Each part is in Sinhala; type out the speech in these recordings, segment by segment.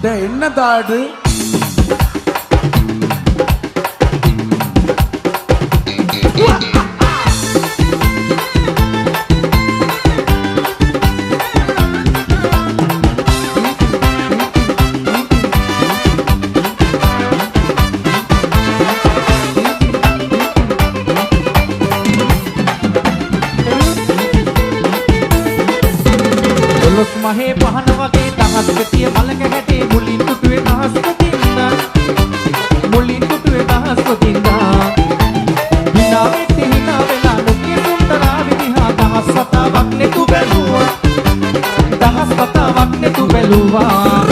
என்ன தாடு මහේ පහන වගේ දහස් ගතිය මලක හැටේ මුලින් තුටුවේ දහස් ගතින්දා මුලින් තුටුවේ දහස් ගතින්දා හිනා වෙtti හිනා වෙලා ලෝකේ සුන්දරා විදිහා දහස් වතාවක් නෙතු බැලුවා දහස් වතාවක් නෙතු බැලුවා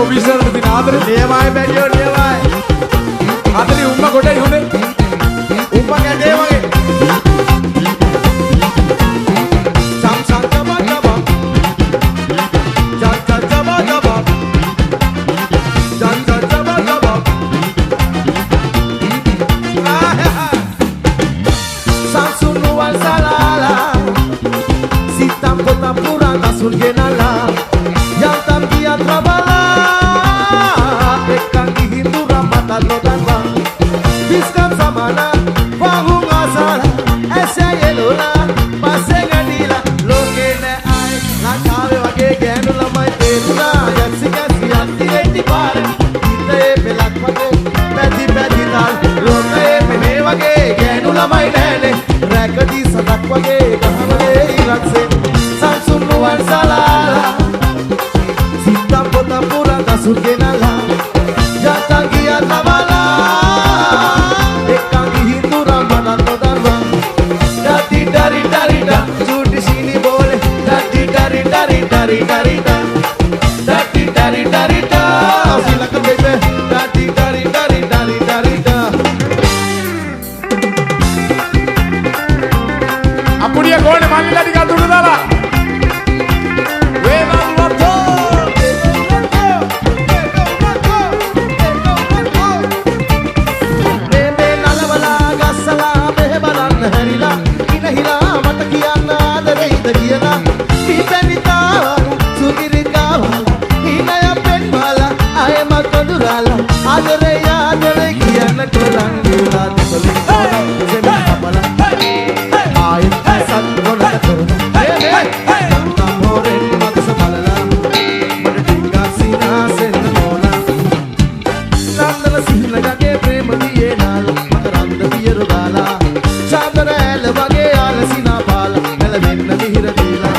විශ්වරට දින ආදරේ නියමයි බැලියෝ නියමයි ආදරේ උම්ම කොටයි හොඳේ උම්ම ගැඩේ වගේ සම් සම් ජබ ජබ ජත් ජත් ජබ ජබ ජත් ජත් ජබ ජබ Sansunuan salala Sitam kota pura tasul genala Yang tambia trabala Ekang ihindu ramata lodanwa Biskam samana Wahung asala Ese yelola Pasenga dila Loke ne ay Lakave wage genu lamai teruna Yaksi kasi atti reti pare Kita e pelak wage Peti peti tal Loke e mene wage genu lamai nene Rakadi sadak wage Gahamale iratse Sansunuan salala Sitam kota pura tasur genala Jatangi atamala Ekang ihindu ramana todarwa Dati dari dari da Judi sini boleh Dati dari dari dari dari da Dati dari dari da Silakan baby Dati dari dari dari dari da අපුඩිය කෝනේ මල්ලිලා ටිකක් දුර දාලා වේවල් වතෝ Bebe nalawala gassala mehe balan harila Inahila mata kiyanna adareyda kiyala Pipenitawa sugirikawa Inaya penmala ayama kodurala Adareya adare kiyanna korangula Tikolikola zemi kapala Ayat asat gona korona Tanta moren madasa malala Mada dinga sina senna mola Nandana sihnagage prema diye nala Makaranda diyaru gala Chandana ela wage alasina pala Nelavenna mihira dila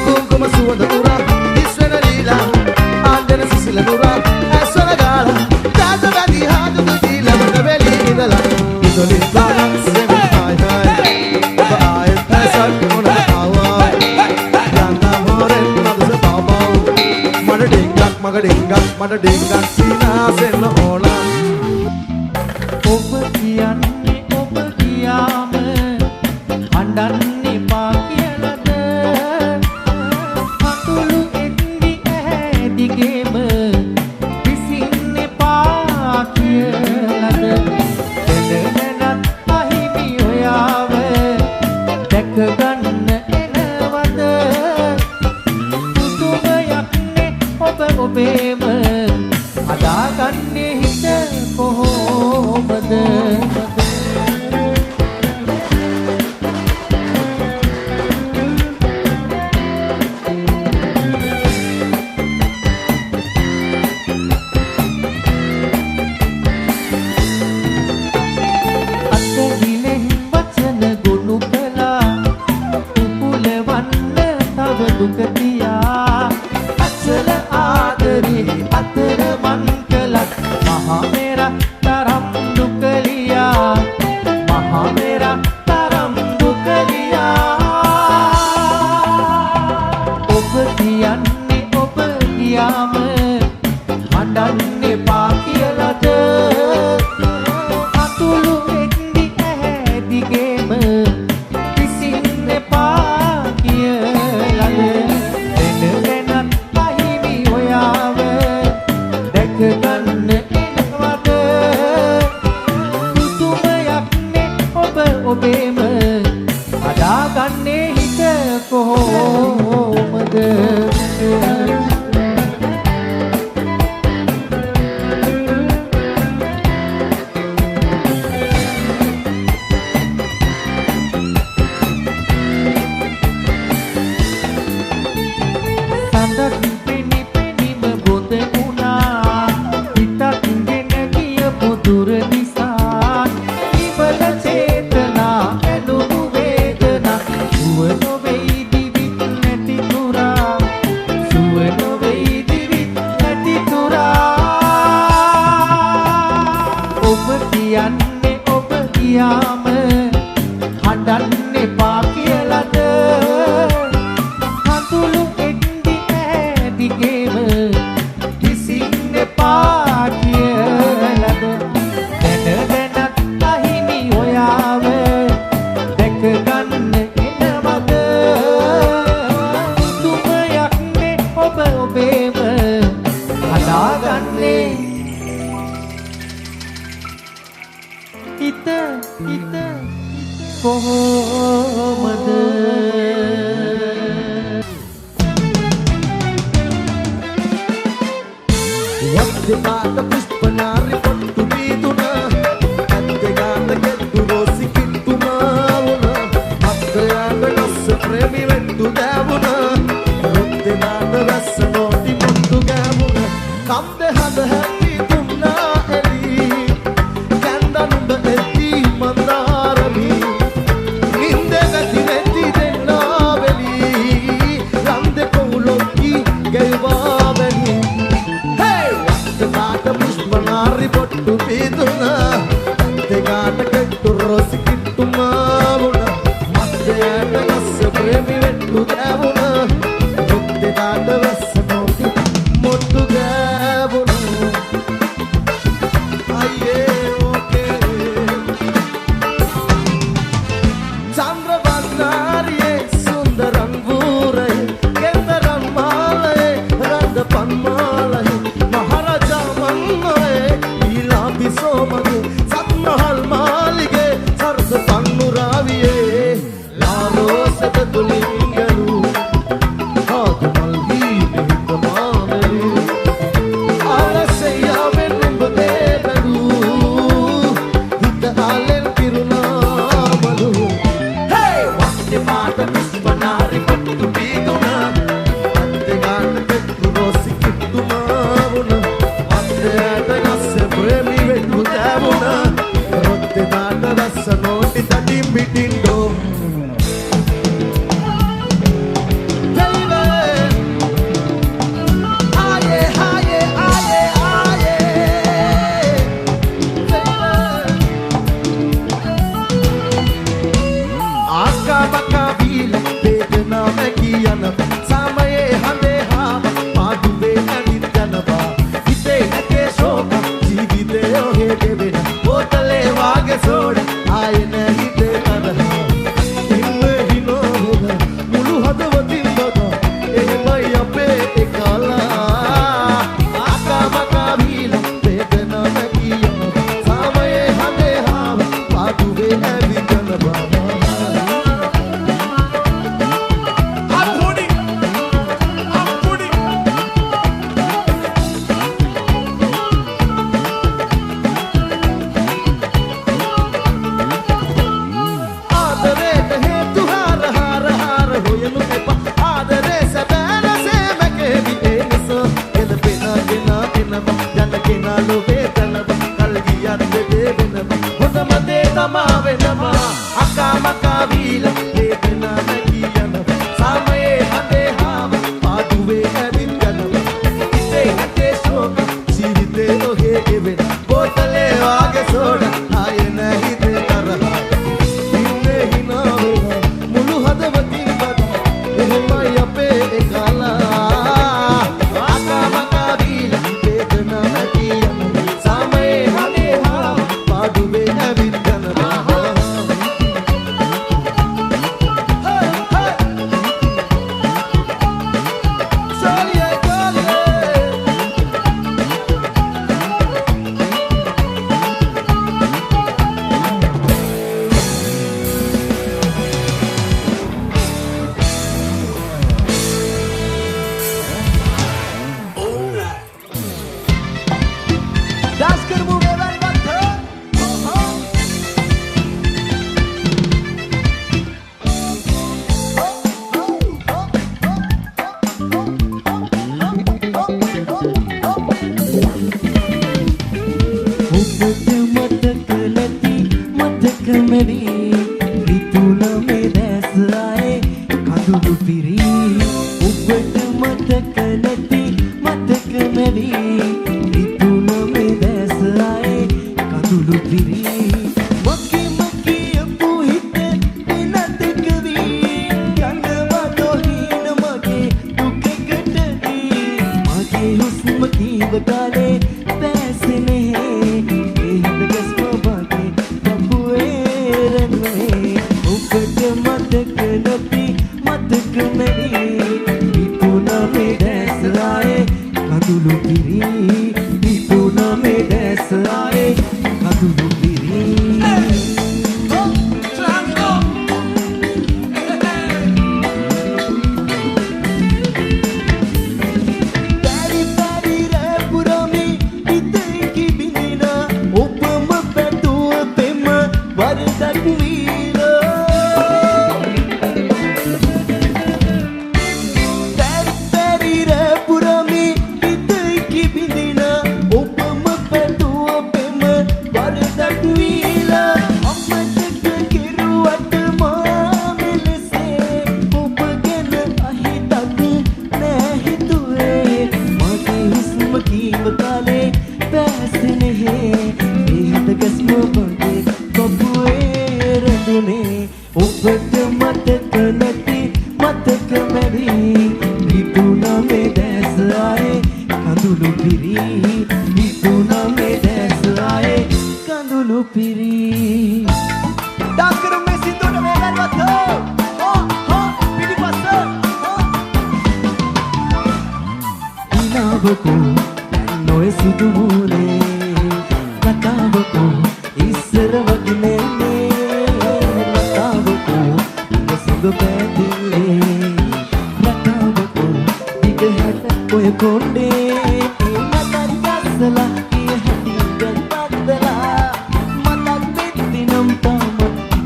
Kumkuma suwanda ura Iswena lila Andana sisila nura Aswena gala Jaza vadi hadu dila Mada veli nidala Idoli bala Semi hai hai Oba ayat asat gona awa Yanta moren madasa baba Mada dingak sina senna ola ඔබ කියන්නේ ඔබ කියාම අඬන්නේ පා කියලාද අතුළු එද්දි ඇහැ දිගේම විසින්නේ පා කියලාද දැනනත් අහිමි ඔයාව දැක ගන්න එනවද පුදුමයක්නේ ඔබ ඔබේම අදාගන්නේ හිත කොහොමද අත්ගිලෙන් වචන ගොනු කළා උපුලවන්න තව දුක තියා අසල ආදරේ අපේම හදාගන්නේ හිත කොහොමද වත්තේ පුෂ්පනාරි පොට්ටු බීදුන ඇත්තේ ගාන ගෙත්තු රෝසි කිට්ටුම වුණ අත්යාග නස්ස ප්‍රේමි වෙට්ටු දෑවුණ රුත්තේ නාට රැස්ස නෝටි මුට්ටු ගෑවුණ කම්ද හද හැටි තුන්නා එලි කැන්දනුඹ එති මන්දාරමි නින්ද ගති නැති දෙන්නා වෙලි රන්ද කොහුලොක්කි ගෙල්වා වැනි පුෂ්පනාරි පොට්ටු බීදුන දෙගාට කෙට්ටු රොසි කිට්ටු මාවුන මත්තයට නස්ස ප්‍රේමි වෙට්ටු දෑවුන රුත්තෙදාට වැස්ස නෝටි මොට්ටු ගෑවුන අයියේ ඕකේ චන්ද්‍රවන්නාරියේ සුන්දරම් වූරේ කෙන්දරම් මාලයේ රඳ පන්මාලයේ සෝමගේ සත්මහල් මාලිගේ සරස පන්නුරාවියේ ලාලෝසත තුලින්ගලු ආතුමල් ගීත මානෙලු ආලසයාවෙන් උඹේ බැලු හිත ආලෙන් පිරුණාමලු හේ වත්තේ මාත පුෂ්පනාරි පොට්ටු බීදුන අත්තේ ගාන කෙට්ටු රෝසි කිට්ටු මාවුන අත්තේට නස්ස ප්‍රේමි වෙට්ටු දෑවුන රොත්තේ දාට රස්ස නෝටි තටින් පිටින්ඩෝ ආකාමකා වීල වේදනා මැකී යන සමයේ හඳේ හා පාදුවේ ඇනිත් යනවා හිතේ නැතේ ශෝක ජීවිතේ ඔහේ ගෙවෙන බෝතලේ වාගේ සෝඩ ආයේ නැහිතේ තරහ ඉන්නේ හිනෝන මුළු හදවතින් බද එහෙමයි අපේ එකලා ආකාමකා වීල වේදනා මැකී යන සමයේ හඳේ හා පාදුවේ ඇනිත් යනවා මතක නැති විපුණ මේ දැස් ආයේ මේ දැස ආයේ කඳුළු පිරි හිතුණා මේ දැස ආයේ කඳුළු පිරි ඩාන්ස් කරු මේ සින්දුවට මේ වැල්වත් හෝ පිටිපස්ස ඉනාවකෝ නොය සුදු මූලේ කතාවකෝ ඉස්සර වගේ නේ කතාවකෝ සුදු පැතිලේ කතාවකෝ දිග හැට ඔය කොණ්ඩේ මතක් ගස්සලා කිය හැටි ගත්තදලා මතක් දෙති නම් තාම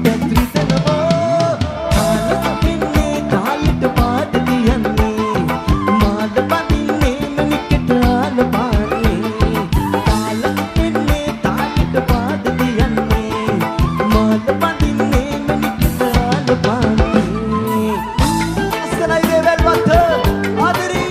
පැත්‍රිතනවා කාලක පින්නේ කාලෙට පාට දියන්නේ මාද පදින්නේ මනිකට ආල පාන්නේ කාලක පින්නේ කාලෙට පාට දියන්නේ මාද පදින්නේ මනිකට ආල පාන්නේ අස්සලයි වේවල් වත්ත ආදරී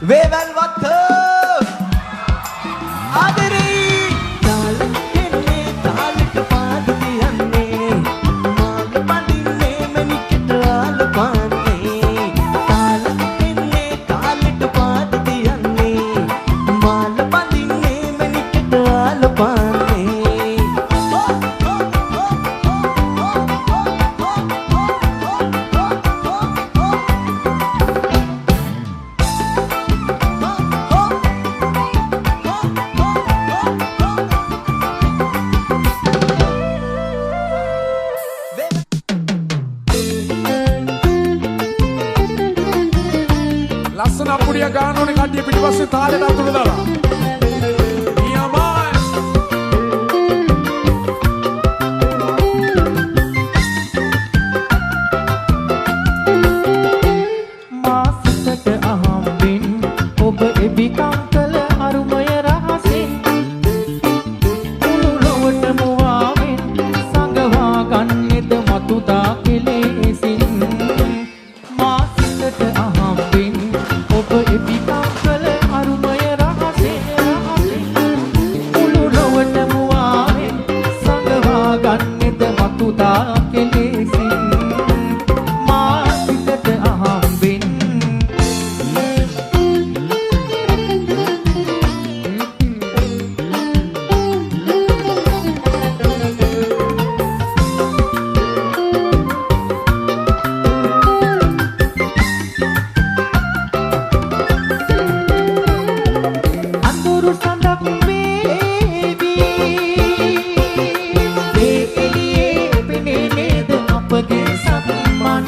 වේවල් වත්ත ආදරී තාලෙ හෙන්නේ තාලෙට පාද දියන්නේ මාළු පදින්නේ මනිකට ආල පාන්නේ තාලෙ හෙන්නේ තාලෙට පාද දියන්නේ මාළු පදින්නේ මනිකට ආල පාන්නේ ලස්සන අපුඩිය ගන්න ඕනේ කට්ටිය පිටිපස්සේ තාලෙට අතුරු දාලා. නියමයි. මාසකට අහම්බෙන් ඔබ එබිකම් කළ අරුමය රහසෙන් මුළු ලොවට මුවාවෙන් සංගවා ගන්නෙද මතුදා කෙලෙසින් මාසකට අහම්බෙන් ඔබ එබිකම් කළ අරුමය රහසෙන් මුළු ලොවට මුවාවෙන් සංගවා ගන්නෙද මතුදා කෙලෙසින් මාසිකට අහම්බෙන් අඳුරු සඳක් වේවි ඒ එළියේ පෙනේ නේද අපගේ සම්මන්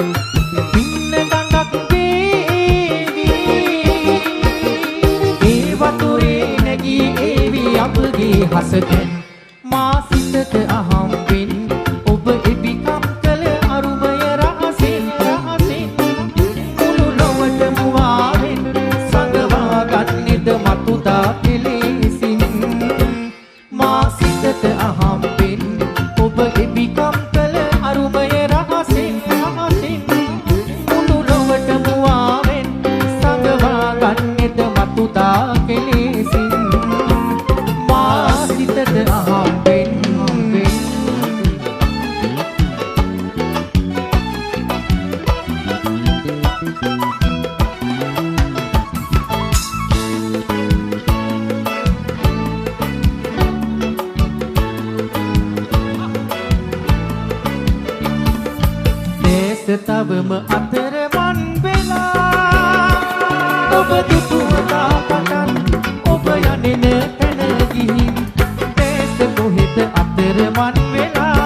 පින්න ගඟක් වේවි ඒ වතුරේ නැගී ඒවි අපගේ හසතෙන් මා සිතට අහම්බෙන් ඔබ එබිකම් කළ අරුමය රහසින් මුළු ලොවට මුවාවෙන් සංගවා ගන්නෙද මතුදා කෙලෙසින් මා සිතට අහම්බෙන් ඔබ එබිකම් කළ අරුමය රහසින් මුළු ලොවට මුවාවෙන් සංගවා ගන්නෙද මතුදා කෙලෙසින් මා සිතට අහම්බෙන් දේශ තවම අතරමන් වෙලා ඔබ දුටුවදා පටන් ඔබ යන්නේ තැන ගිහින් දේශ කොහෙද අතරමන් වෙලා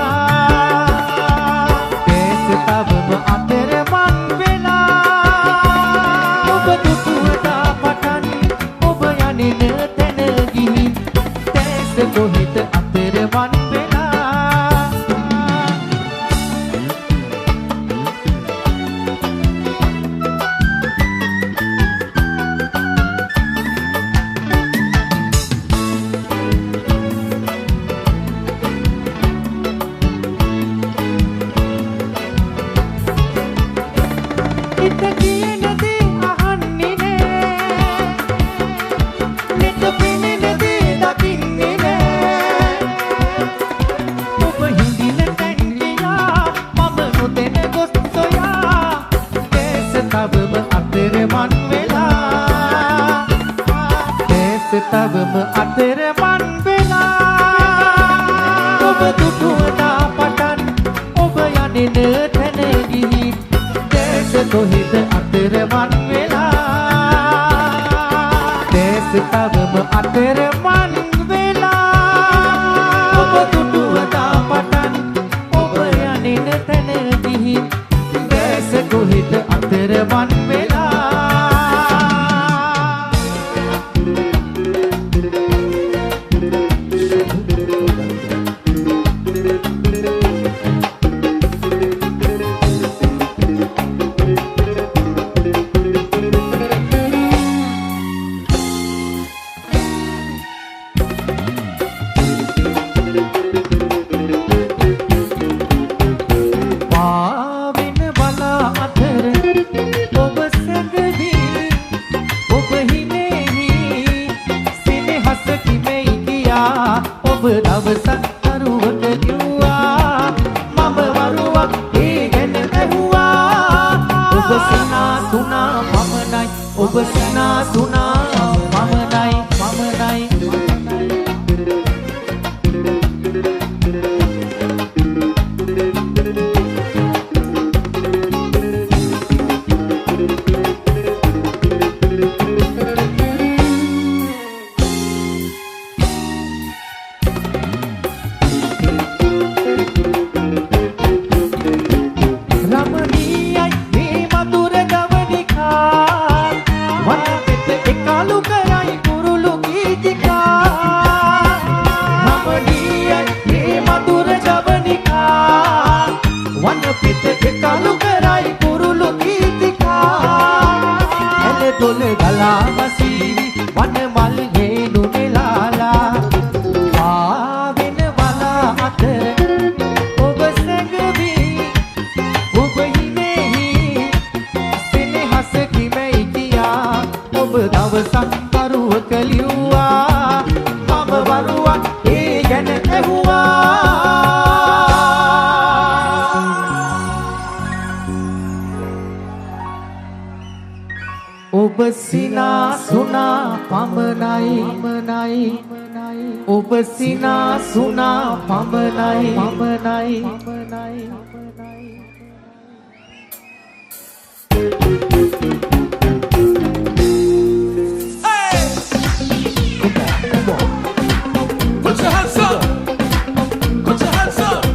දේශ තවම අතරමන් වෙලා ඔබ දුටුවදා පටන් ඔබ යන්නේ තැන ගිහින් දේශ කොහෙද අතරමන් වෙලා තවම අතරමන් වෙලා ඔබ දුටුවනා පටන් ඔබ යන්නේ තැන ගිහින් දැස කොහෙද අතරමන් වෙලා දැස තවම අතරමන් වෙලා ඔබ දුටුවනා පටන් ඔබ යන්නේ තැන ගිහින් දැස කොහෙද අතරමන් වෙලා දවසක් කරුවක කිව්වා මම වරුවක් ඒ ගැන ඇහුවා ඔබ සිනාසුනා පමණයි ඔබ සිනාසුනා පමණයි ඔබ සිනාසුනා පමණයි ඔබ සිනාසුනා පමණයි Put your hands up. Put your hands up.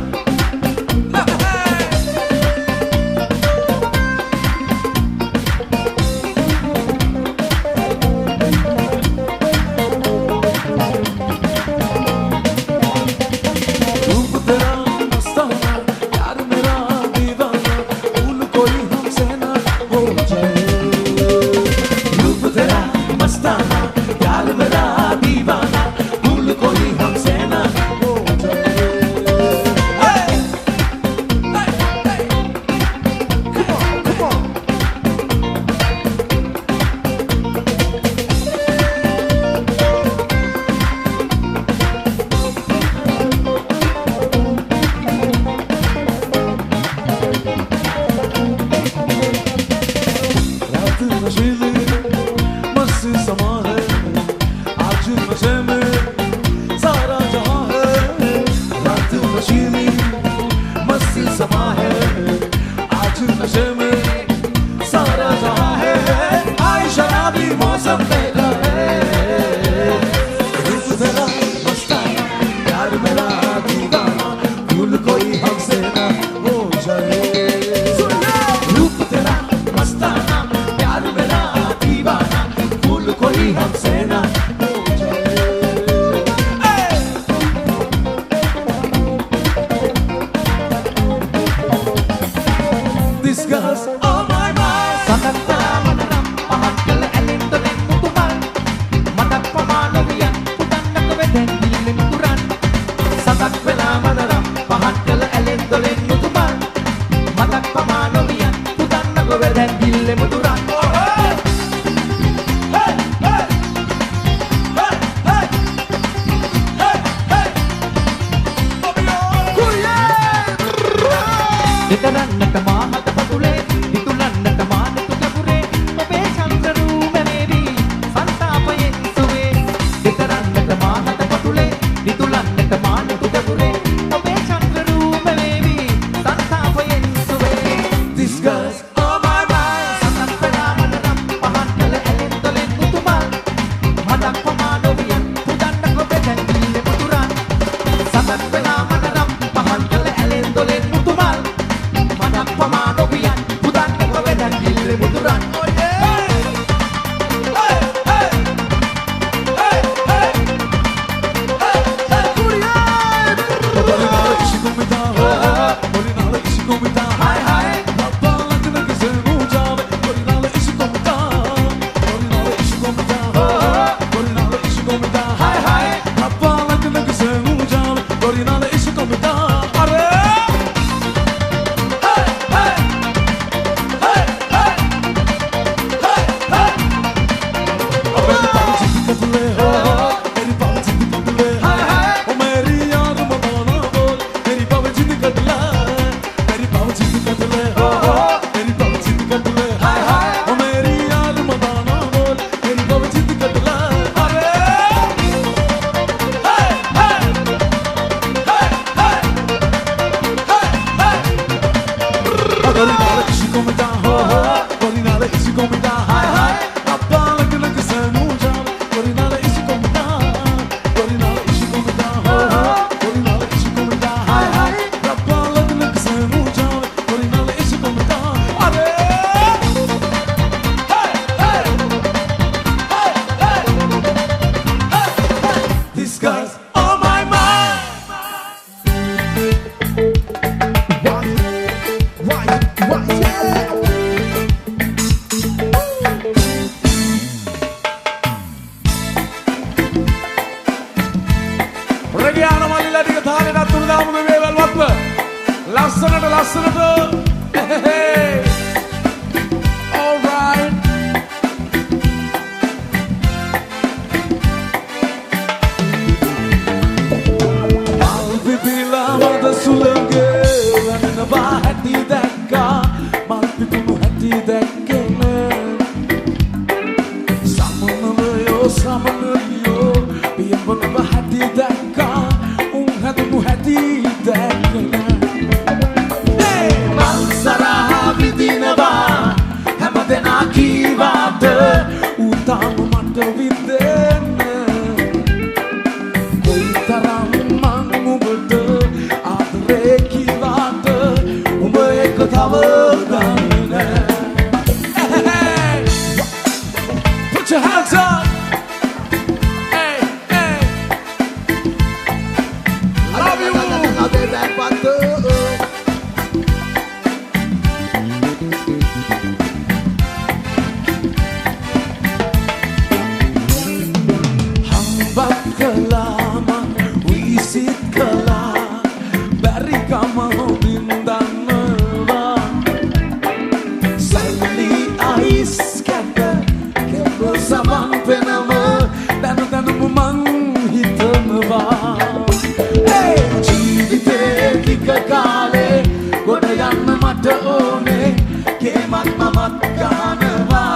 Ditaran Gorinala, is she coming down? Ho ho. Gorinala, is she coming down? Hi hi. Appa lag sanu jaan. Gorinala, is she coming down? Gorinala, is she coming down? Ho ho. Gorinala, is she coming down? Hi hi. Appa lag sanu jaan. Gorinala, is she coming down? Are these guys on my mind. Why, yeah. Reggiano Malilla di Catania da Turdamo di Veva al Wappa. Lassanate. All right. Malpipilama sulange lanena ba hatti dakka malpipunu hatti dakkena samanayo piyambana ba hatti dakka hatu hatti dakkena hey malsara vidinaba hamadena kiwada utam mata videna koitaram Put your hands up. Hey, hey. I love you. Hambat kelama, wisit kela, beri kamu bintang merah. Sali ais kata, kebersama penama, dan memang hitam bah. Hey, jidite kikakale, godayan mata one, kemat mamat kanava.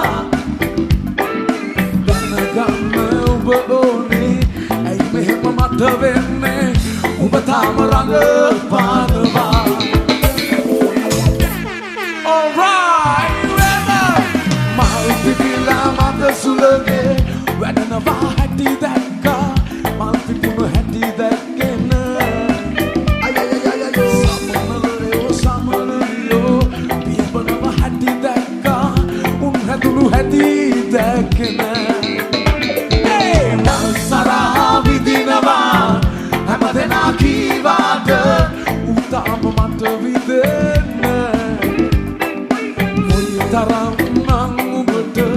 Ay mehma mata venne ubatamaraga panava. All right, weather. Malpipila mata sulange wedana ba hatti dakka malpipunu hatti dakkena. Ay samanayo piyambana ba hatti dakka hatunu hatti dakkena. Hamadena kiwada utam mata videna koitaram nang ubada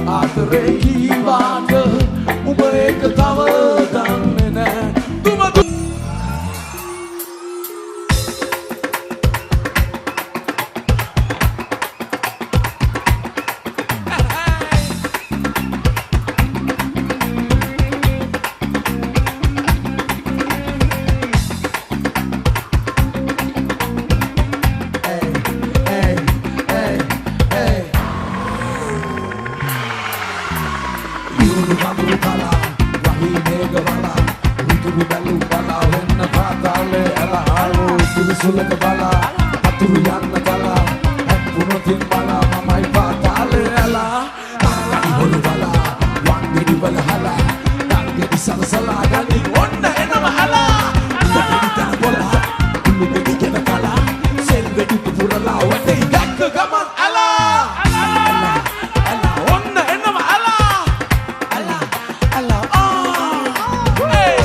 adre kiwada ube katawa danena tuma Sulaka bala, paturu yanna bala, punotin bala, mamai patale ala, tangani holu bala, wangiri bala hala, tangani salasala gani onna ena mahala, tangani tana bola, dulu begi kena kala, selve di purala, wate dakka gaman ala, ala, onna ena mahala, ala, hey.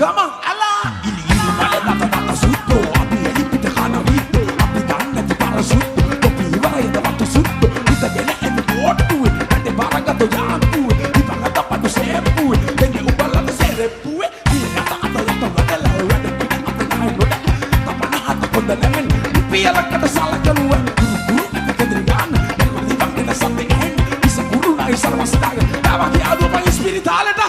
Gamang ala ili mala nata sutto api ipita kana witte api ganna ti para sutto topi vai da fatto sutto ita bene e portu ande baragato yantu di pagata padu sepu denge ubala da serepu di nata ata gala wada ata nai roda tapana hata konda lemen pia la kada sala kalua guru ata kadrigan di bang na something hen isa guru na isa mastaga dava ki adu pa spirituale da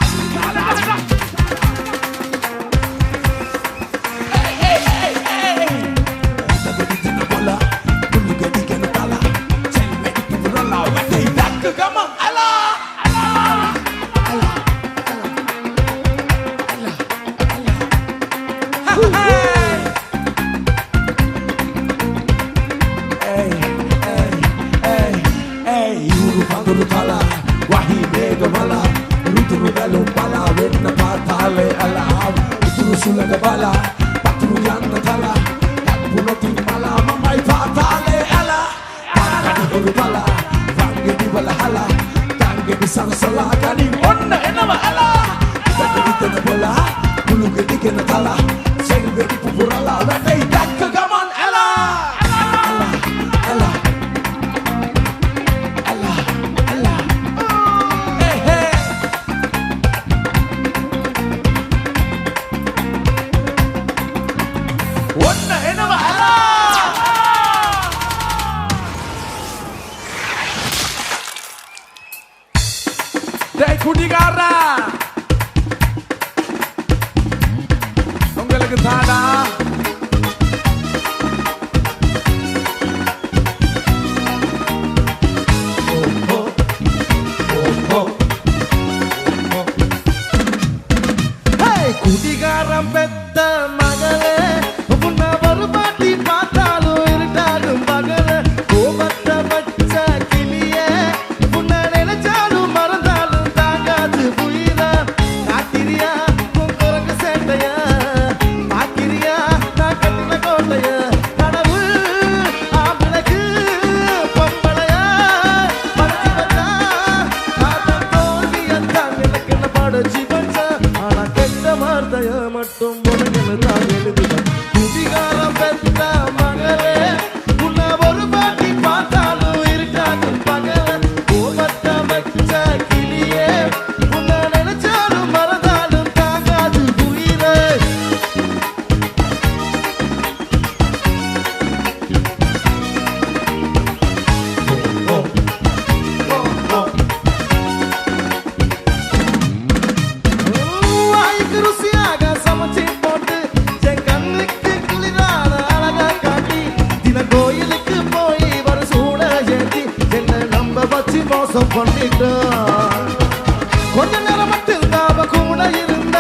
ఊరు పదులు తల వహి మేఘమల రుతురు వెలు బల వెన్న పాతాలే అలా రుతురు సులగ బల పతురు యన్న తల తప్పుల తిమ్మల మమ్మై పాతాలే అలా పక్కడు బల వంగి దివల హల తంగి బిసరసల కని ఒన్న ఎనవ అలా ఇతన బల పులుగ దిగన తల సెంగడి పుపురల వెన్నై దక్క గమన్ అలా குடிகாரா உங்களுக்கு தாடா குடிகாரம் பெத்த மகளே உன்னை ஒரு பாட்டி பார்த்தாலும் இருட்டாடும் மகளே கோபத்தை வச்ச கிளியே உன்னை நினைச்சாலும் மறந்தாலும் தாங்காது புயில காத்திரியா உன் குரங்கு சேட்டையா பாக்கிரியா நான் கட்டின கோட்டையா கனவு ஆம்பளைக்கு பொம்பளையா படைச்சு வச்சா காதல் தோல்வியத்தான் எனக்கு என்ன படைச்சு வச்சா ஆனா கெட்ட வார்த்தையா மட்டும் உனக்கு தான் எழுதுவேன் குடிகாரம் பெத்த மகளே உன்னை ஒரு பாட்டி பார்த்தாலும் இருக்காது பகல கோபத்தை வச்ச கிளியே உன்னை நினைச்சாலும் மறந்தாலும் தாங்காது உயிரே வாய்க்கு ருசியாக சமைச்சு போட்டு என் கண்ணுக்கு குளிரான அழகா காட்டி தின கோயிலுக்கு போய் வர சூட ஏற்றி என்ன நம்ப வச்சு மோசம் பண்ணிட்டான் கொஞ்ச நேரம் மட்டும் தாவ கூட இருந்த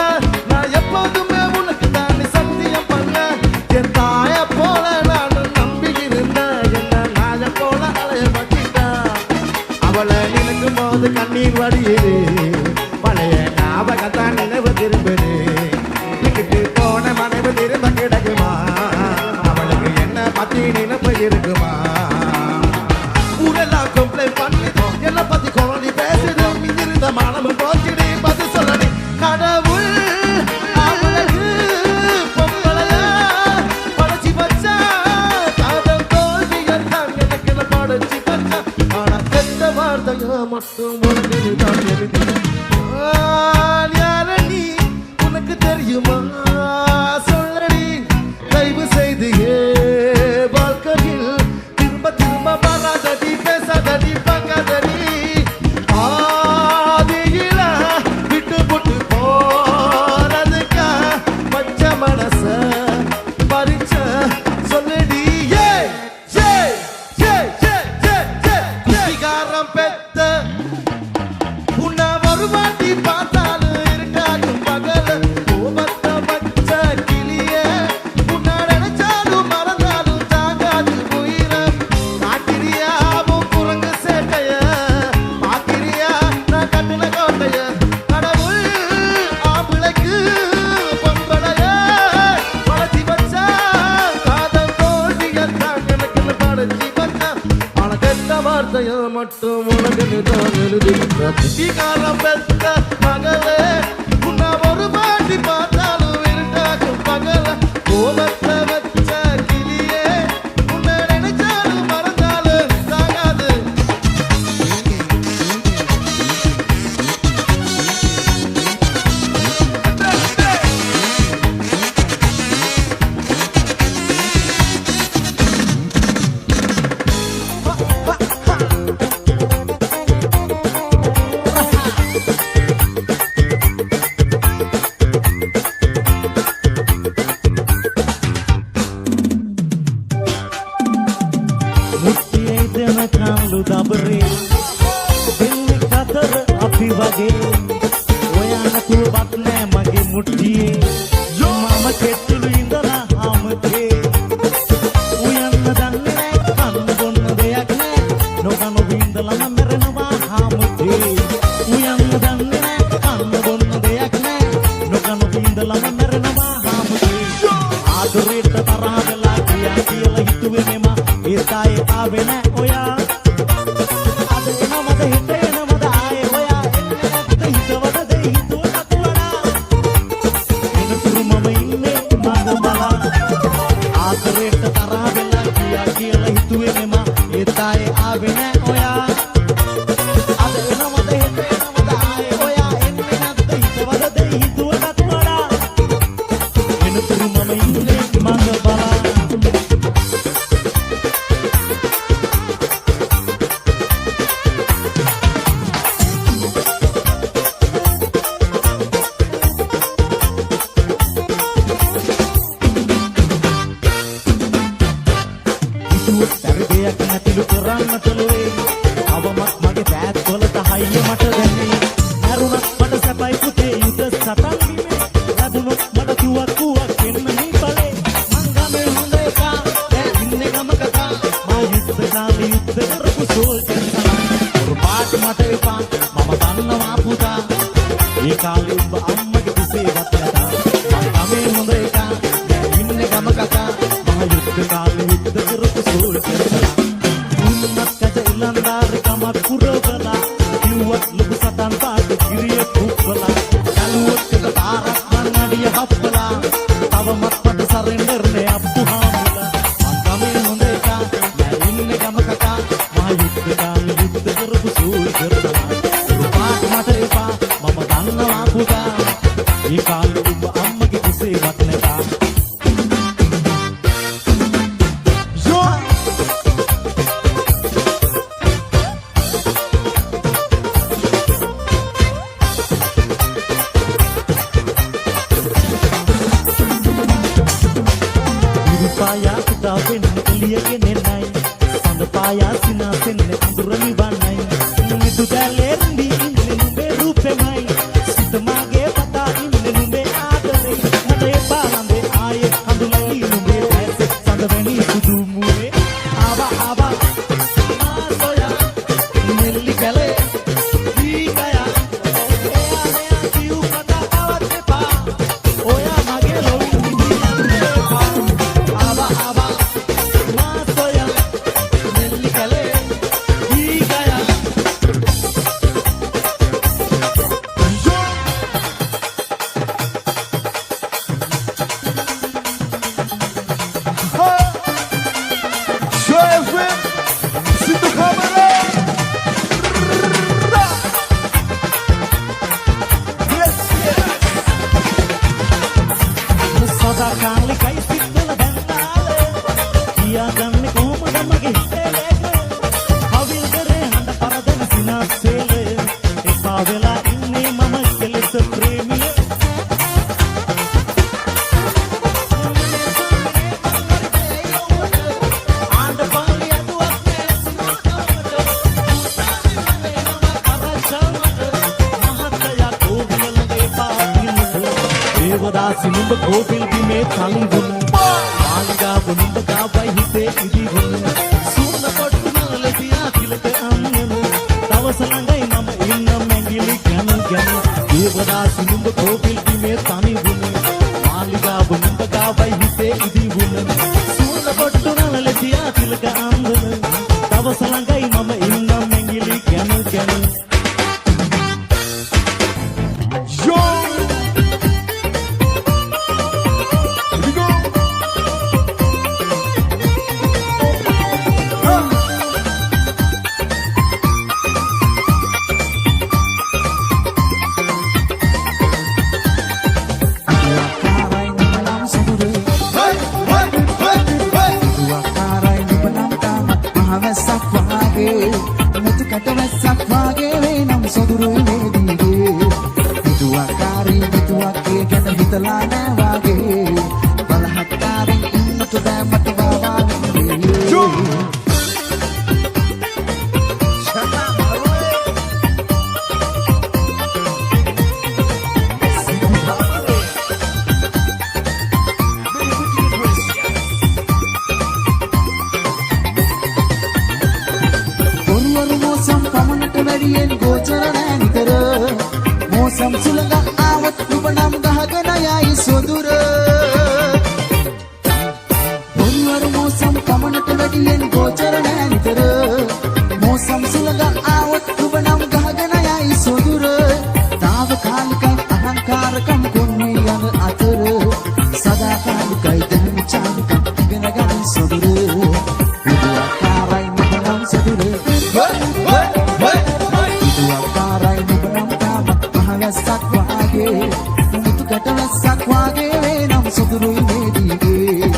நான் எப்போதுமே உனக்கு தாண்டி சத்தியம் பண்ண என் தாய போல நானும் நம்பி இருந்தேன் என்ன நாய போல அலைய மாட்டிட்டான் அவளை நினைக்கும் போது கண்ணீர் வடியுது பழைய ஞாபகத்தான் நினைவு திரும்புது விட்டுட்டு போன மனைவு திரும்ப கிடக்குமா அவளுக்கு என்ன பத்தி நினைப்பு இருக்குமா ஊரெல்லாம் கம்ப்ளைண்ட் பண்ணிது என்ன பத்தி குழந்தை பேசுது மிஞ்சிருந்த மானமும் போச்சுடு பதில் சொல்லணி கடவுள் அவளுக்கு பொம்பளையா படைச்சு வச்சா காதல் தோல்வியத்தான் எனக்கு என்ன படைச்சு வச்சா ஆனா கெட்ட வார்த்தையா மட்டும் உனக்கு தான் எழுதி யாரணி உனக்கு தெரியுமா சொல்லடி தயவு செய்து வாழ்க்கையில் திரும்ப திரும்ப வராதடி பேசாதடி பார்க்காதடி ஆதியில விட்டு போட்டு போறதுக்கா பச்சை மனச பறிச்ச சொல்லடி குடிகாரம் பெத்த உன்னை ஒரு வாட்டி பார்த்தாலும் இருக்காது பகல கோபத்தை வச்ச கிளியே உன்னை நினைச்சாலும் மறந்தாலும் தாங்காது உயிரம் காட்டிரியாவும் குரங்கு சேட்டைய பாக்கிரியா நான் கட்டின கோட்டைய கடவுள் ஆம்பிளைக்கு பொம்பளைய படைச்சி வச்சா காதல் தோல்வியத்தான் எனக்கு படைச்சி வச்சா ஆனா கெட்ட வார்த்தைய மட்டும் உனக்கு தான் எழுதி குடிகாரம் பெத்த மகளே உன்னை ஒரு பாட்டி பார்த்தாலும் இருக்காகும் பகல கோபத்தை வச்ச கிளியே உன்னை நினைச்சாலும் மறந்தாலும் தாங்காது ආදරේට තරහ වෙලා ගියා කියලා හිතුවේ මෙම ඒතායේ ආවේ නෑ ඔයා අද එනවද හිත එනවද ආයේ ඔයා එන්නේ නැත්te හිතවද දෙයි හිතුවට වඩා එනතුරු මම ඉන්නේ මඟ බලා ආදරේට තරහ වෙලා ගියා කියලා හිතුවේ මෙම ඒතායේ ආවේ නෑ ඔයා අද එනවද හිත එනවද ආයේ ඔයා එන්නේ නැත්te හිතවද දෙයි හිතුවට වඩා එනතුරු මම ඉන්නේ මඟ බලා සැරදයක් නැතිලු කරන්නට ලෝවේ අවමත් මගේ පෑත් වලට හයිය මට දැනේ හැරුණත් මට සැපයි පුතේ යුද සටන් බිමේ ලැබුණොත් මට තුවක්කුවක් එන්න මේ බලේ මං ගමේ හොඳ එකා දැන් ඉන්නේ ගමක කා මා යුද්ධ කාලේ යුද්ධ කරපු සෝල්ජර් සලා පාට මට එපා මම දන්නවා පුතා ඒ කාලේ ඔබ අම්මගේ කුසේවත් නැතා මං ගමේ හොඳ එකා දැන් ඉන්නේ ගමක කා මා යුද්ධ කාලේ යුද්ධ කරපු සෝල්ජර් සලා උන්නත් කජ ඉලන්දාර කමක් පුරවලා කිව්වත් ලොකු සතන් පාට ගිරිය කුප්පලා කලුවත් එක තාරක් මන් අඩිය හප්පලා තවමත් මට සරෙන්ඩර් නේ අප්පු හාමුලා මං ගමේ හොඳ එකා දැන් ඉන්නේ ගමක කා මා යුද්ධ කාලේ යුද්ධ කරපු සෝල්ජර් සලා පාට මට එපා මම දන්නවා පුතා ඒ කාලේ ඔබ අම්මගේ කුසේවත් නැතා පායා පුතා වෙන්න එළියගෙන එන්නයි සඳ පායා සිනාසෙන්නේ අඳුරනි වන්නයි මිදු දැලේ රඳි ඉන්නේ නුඹේ රූපෙමයි සිත මාගේ පතා ඉන්නේ නුඹේ ආදරේ මට එපා ළඹේ ආයේ හඳුලයි නුඹේ ඇස සඳ වෙනි සුදු මුවේ ආවා ආවා මාසොයා නෙල්ලි කැලේ දීකයා එයා කිව් කතා ආවත් එපා ඔයා මගේ ලොවින් ඉඳින්න එපා ආවා ආවා මාසොයා නෙල්ලි කැලේ දීකයා Show FM, sinto câmera. Yes, yes. සදා කාලේ කයි සිත්වල බැන්නාලේ කියා ගන්නේ කොහොමද මගේ හිතේ ලේක කවිල් කරේ හඳ පරදන සිනාසෙලේ එපා වෙලා ඉන්නේ මම කෙලෙස ප්‍රේමිය ආණ්ඩ පාලි අදුවක් මහත්තයා කෝවිලගේ පාවිලට දේවදාසි නුඹ කෝවිල් බිමේ තලිවුණ මාලිගාව නුඹ ගාවයි හිතේ ඉදිවුණ සූන කොට්ටු නලතියා තිලක අන්නන දවස ළඟයි මම ඉන්න මැඟිලි ගැන ගැන දේවදාසි නුඹ කෝවිල් බිමේ තනිවුණ මාලිගාව නුඹ ගාවයි හිතේ ඉදිවුණ සූන කොට්ටු නලතියා තිලක අන්නන දවස ළඟයි මම ඉන්න මැඟිලි ගැන ගැන Yo. Here we go. Lakarai nalam sabure Hey, hey. ගෝචර නෑ නිතර මෝසම් සුළඟ ආවොත් ඔබ නම් ගහගෙන යයි සොදුර තාවකාලිකයි අහංකාරකම් කොන්නේ යන අතර සදාකාලිකයි දැනුම් චාරිකම් ඉගෙන ගන්න සොදුර විදුවක්කාරයි මම නම් සොදුර විදුවක්කාරයි මම නම් තාම මහවැස්සක් වාගේ මුතු ගැටවැස්සක් වාගේ වේ නම් සොදුරුයි මේ දීගේ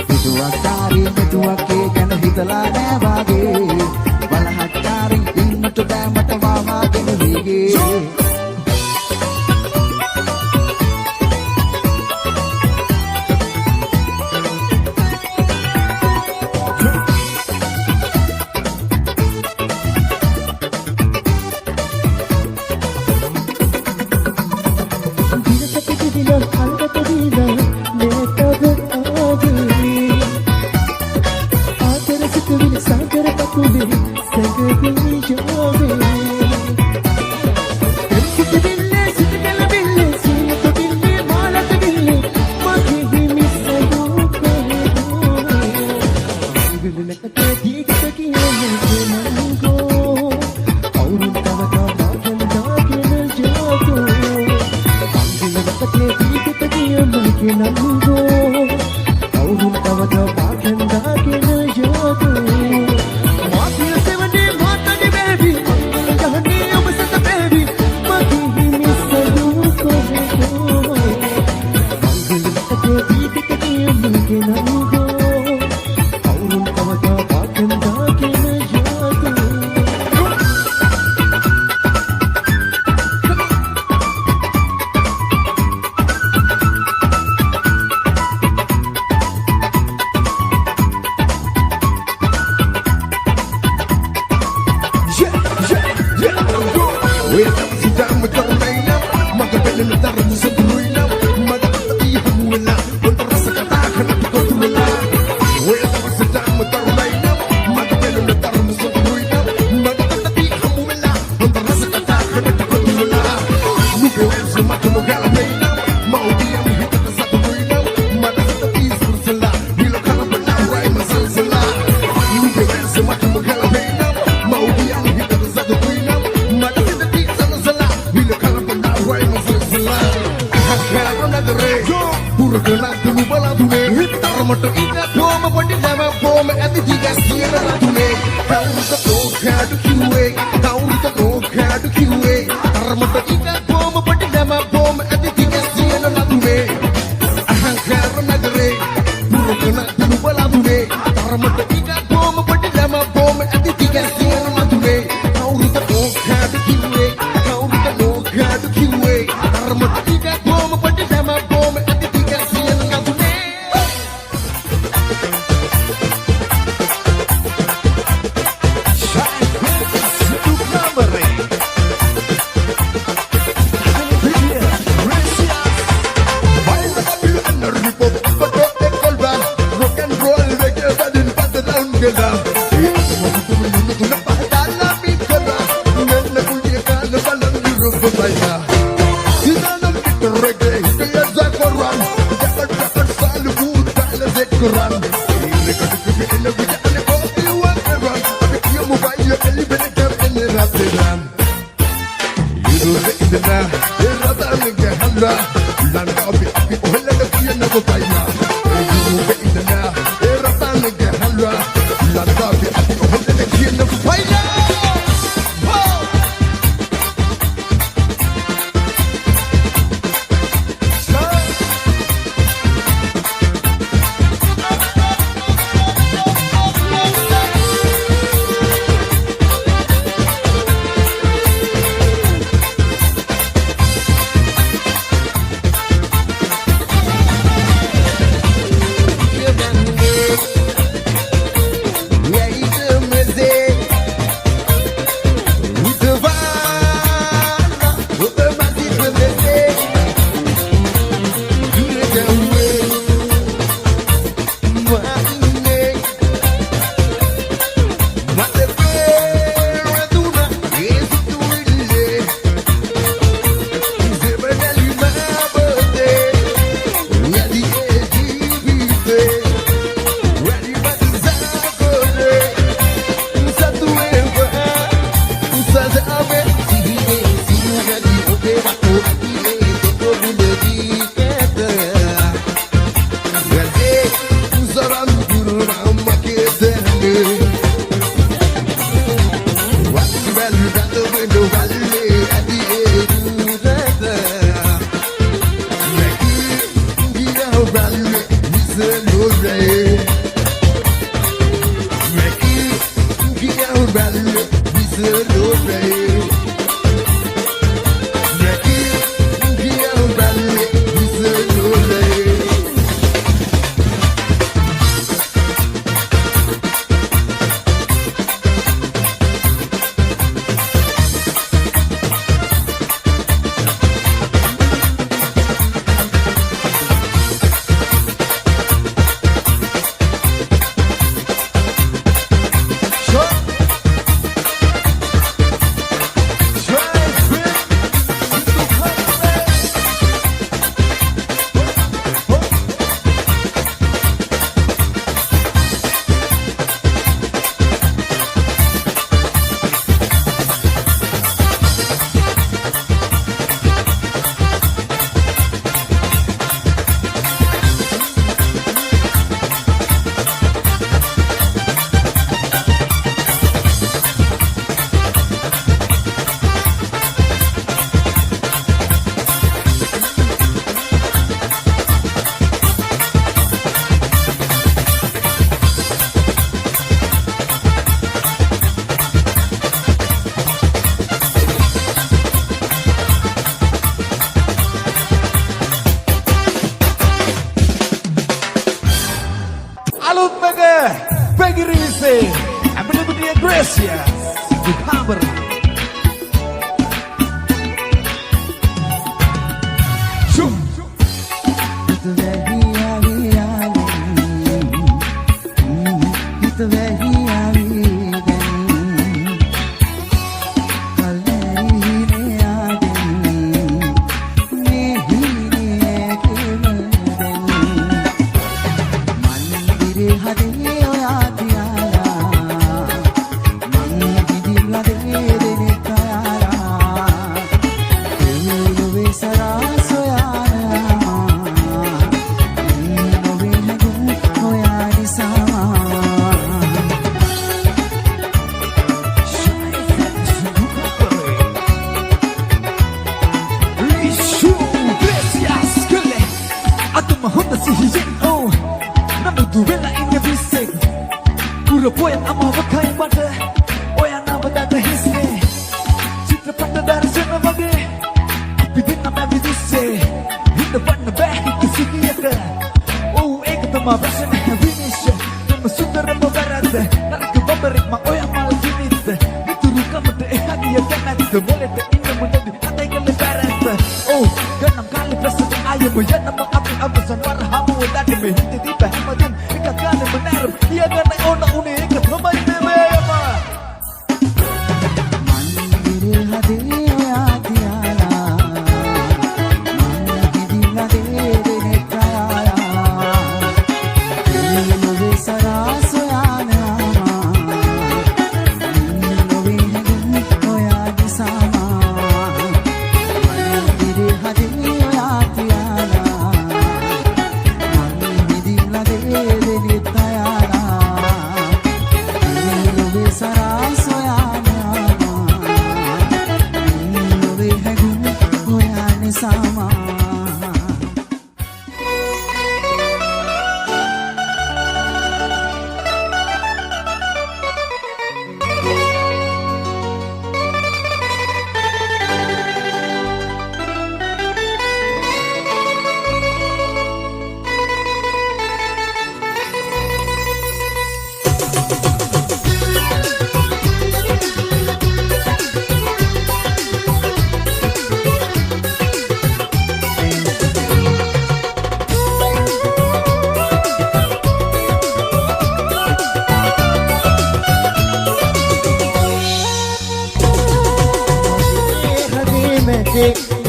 විදුවක්කාරී මෙතුවක්ගේ ගැන හිතලා නෑ වාගේ බලහත්කාරින් ඉන්නට බෑ මට මාමාගෙන වේගේ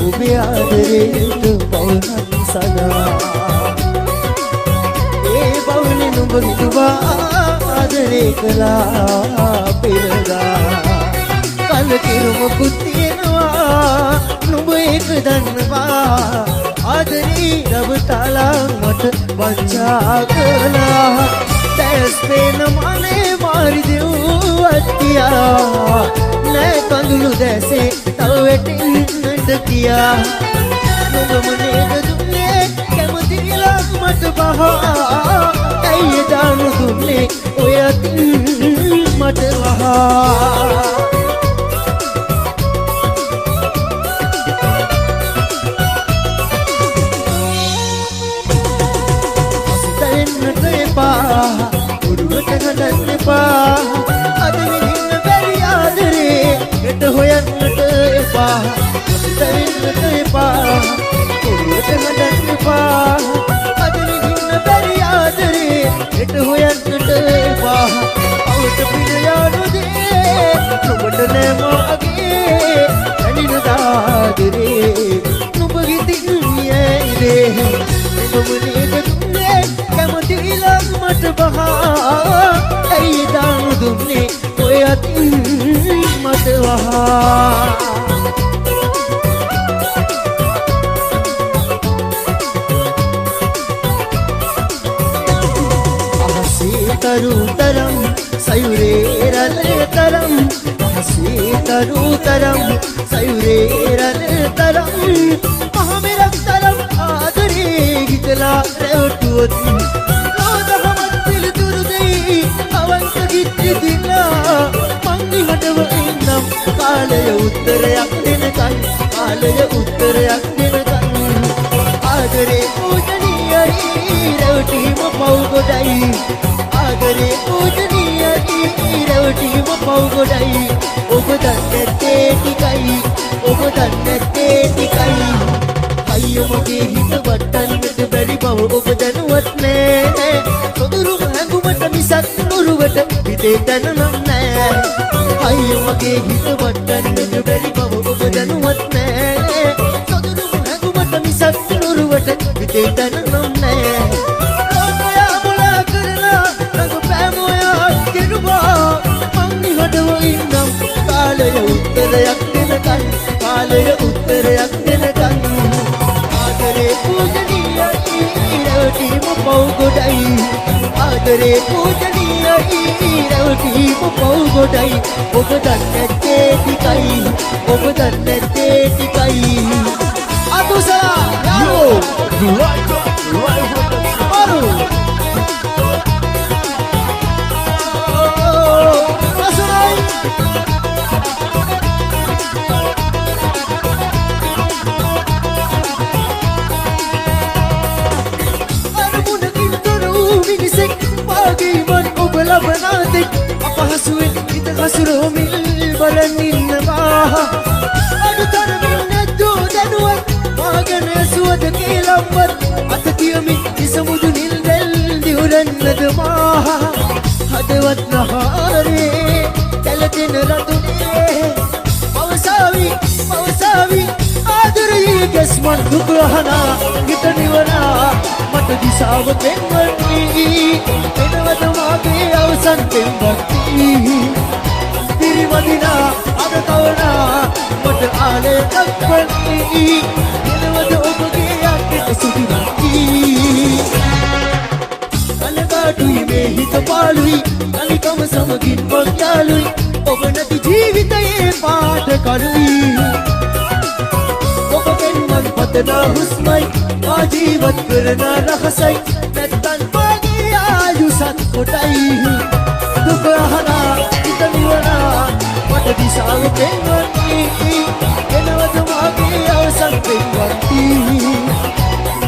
ඔබේ ආදරේට බවුනක් සදා ඒ බවුනේ නුඹ විදුවා ආදරේ කළා පෙරදා කලකිරුමකුත් තියෙනවා නුඹ ඒක දන්නවා ආදරේ රවටලා මට වංචා කළා දැස් පේන මනේ මාරි දෙව්වත්තියා නෑ කඳුළු දැසේ තව වැටෙන්නට කියා නුඹම නේද දුන්නේ කැමතිලා මට බහා මට වහා අසිතෙන්නට එපා උරුවට හදන්න එපා අද විඳින්න බැරි ආදරේ හෙට හොයන්නට එපා අසිතෙන්නට එපා උරුවට හදන්න එපා අද විඳින්න බැරි ආදරේ හෙට හොයන්නට එපා අවුට පිට යානුදේ නුඹට නෑම අගේ ඇනින දාදරේ නුඹ ගිතින් යයිදේ නුඹ නේද දුන්නේ කැමති ඊළඟ මට බහා ඇයි දානු දුන්නේ ඔය අතින් මට වහා තරුතරම් සයුරේ රළ තරම් හසේ තරුතරම් සයුරේ රළ තරම් මහමෙරක් තරම් ආදරේ හිතලා රැවටුවොත් ලෝදහමත් පිළිතුරු දෙයි අවංක ගිත්ති දිලා මංගි හටව ඉන්නම් කාලය උත්තරයක් දෙනකන් කාලය උත්තරයක් දෙනකන් ආදරේ පූජනීයයි රැවටීම පව් ගොඩයි ආදරේ පූජනීයයි රැවටීම පව් ගොඩයි ඔබ දන්නේ ටිකයි ඔබ දන්නේ ටිකයි අයියෝ මගේ හිත වටන්නට බැරි බව ඔබ දැනුවත් නෑ සොදුරු හැඟුමට මිසක් නුරුවට හිතේ දැනුනම් නෑ අයියෝ මගේ හිත වටන්නට බැරි බව ඔබ දැනුවත් නෑ සොදුරු හැඟුමට මිසක් නුරුවට හිතේ දැනුනම් නෑ කාලය උත්තරයක් දෙනකන් කාලය උත්තරයක් දෙනකන් ආදරේ පූජනීයයි රැවටීම පව් ගොඩයි ආදරේ පූජනීයයි රැවටීම පව් ගොඩයි ඔබ දන්නේ ටිකයි ඔබ දන්නේ ටිකයි අතුසලා යාලෝ මාරු ලබනාදෙක් අපහසුවෙන් හිත කසුරෝමිල් බලන් ඉන්නවා අඩුතරමින් නැද්දෝ දැනුවත් මාගන සුවද කීලම්වත් අත තියමින් ඉසමුදු නිල් දැල් දිහුරන්නද මා හදවත් නහාරේ කැලටෙන රතුනේ පවසාවි ආදරයේ ගැස්මන් දුක අහනා හිත නිවනා මට දිසාව පෙන්වන්නී එනවද මාගේ අවසන් පෙම්වත්ති පිරිවදිනා අද තවනා මට ආලය දක්වන්නී එනවද ඔබගේ යක්කෙට සුදිනක්ති කලකාටුයි මේ හිත පාලුයි කලිකම සමගින් මං යාලුයි ඔබ නැති ජීවිතයේ පාට කරුයි ඔබගෙන් මන් පතනා හුස්මයි මා ජීවත් කරන රහසයි නැත්තන් මාගේ ආයුසත් කොටයි දුක අහනා හිත නිවනා මට දිසාව පෙන්වන්නී එනවද මාගේ අවසන් පෙන්වත්ති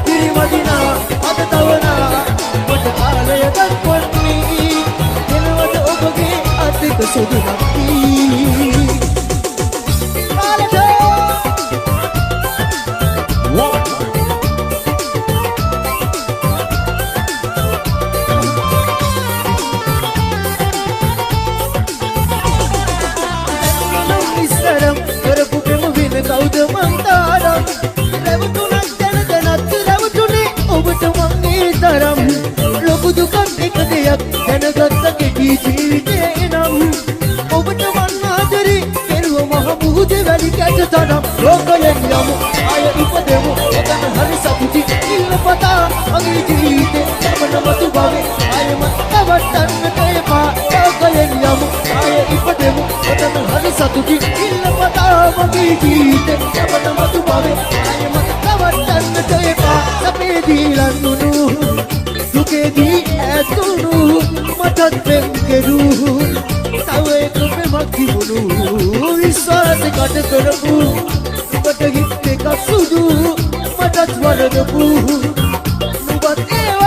පිරිවදිනා අද තවනා මට කාලය දක්වන්නී එනවද ඔබගේ අතික සුදුනක්ති කවුද මං තාරම් රැවටුනක් දැන දැනත් රැවටුනේ ඔබට මගේ තරම් ලොකු දුකක් එක දෙයක් දැනගත්ත කෙටි ජීවිතේ නම් ඔබට මන් ආදරේ කෙරුව මහ මුහුද වැලි කැට තරම් ලෝකයෙන් යමු ආය ඉපදෙමු ඔතන හරි සතුටි ඉන්න පතා මගේ ජීවිතේ සමනමතු භවේ ආයම තවටන්නට එපා ලෝකයෙන් යමු ආය ඉපදෙමු ඔතන හරි සතුටි ඉන්න පතා මගේ ජීවිතේ සමනමතු භවේ ආයම තවටන්නට එපා සපේදී ලන්නුනු දුකේදී ඇතුණු මටත් පෙම් කෙරු තව එක පෙමක් තිබුණු විශ්වාස කට කරපු ඔබට හිත් එකක් සුදු මටත් වරදපු නුඹත් ඒවා